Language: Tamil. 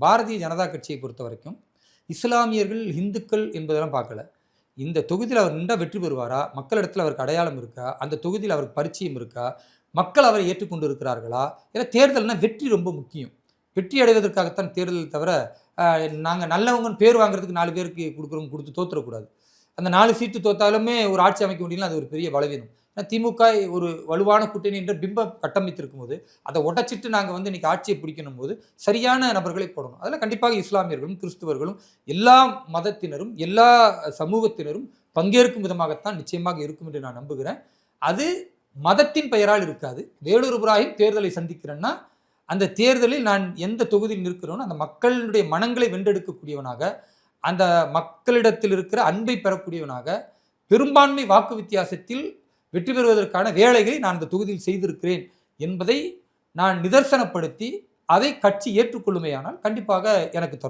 பாரதிய ஜனதா கட்சியை பொறுத்த வரைக்கும் இஸ்லாமியர்கள், இந்துக்கள் என்பதெல்லாம் பார்க்கல. இந்த தொகுதியில் அவர் நின்றா வெற்றி பெறுவாரா? மக்களிடத்தில் அவருக்கு அடையாளம் இருக்கா? அந்த தொகுதியில் அவருக்கு பரிச்சயம் இருக்கா? மக்கள் அவரை ஏற்றுக்கொண்டு இருக்கிறார்களா? ஏன்னா தேர்தல்னா வெற்றி ரொம்ப முக்கியம். வெற்றி அடைவதற்காகத்தான் தேர்தல் தவிர, நாங்க நல்லவங்கன்னு பேர் வாங்குறதுக்கு 4 பேருக்கு குடுக்குறோம் குடுத்து தோத்துறக்கூடாது. அந்த 4 சீட்டு தோத்தாலுமே ஒரு ஆட்சி அமைக்க முடியலன்னா அது ஒரு பெரிய பலவீனம். திமுக ஒரு வலுவான கூட்டணி என்ற பிம்பம் கட்டமைத்திருக்கும் போது, அதை உடைச்சிட்டு நாங்க இன்னைக்கு ஆட்சியை பிடிக்கணும் போது, சரியான நபர்களை போடணும். அதில் கண்டிப்பாக இஸ்லாமியர்களும், கிறிஸ்துவர்களும், எல்லா மதத்தினரும், எல்லா சமூகத்தினரும் பங்கேற்கும் விதமாகத்தான் நிச்சயமாக இருக்கும் என்று நான் நம்புகிறேன். அது மதத்தின் பெயரால் இருக்காது. வேலூர் இப்ராஹிம் தேர்தலை சந்திக்கிறேன்னா, அந்த தேர்தலில் நான் எந்த தொகுதியில் நிற்கிறேனோ அந்த மக்களுடைய மனங்களை வென்றெடுக்கக்கூடியவனாக, அந்த மக்களிடத்தில் இருக்கிற அன்பை பெறக்கூடியவனாக, பெரும்பான்மை வாக்கு வித்தியாசத்தில் வெற்றி பெறுவதற்கான வேலைகளை நான் இந்த தொகுதியில் செய்திருக்கிறேன் என்பதை நான் நிதர்சனப்படுத்தி, அதை கட்சி ஏற்றுக்கொள்ளுமேயானால் கண்டிப்பாக எனக்கு தரும்.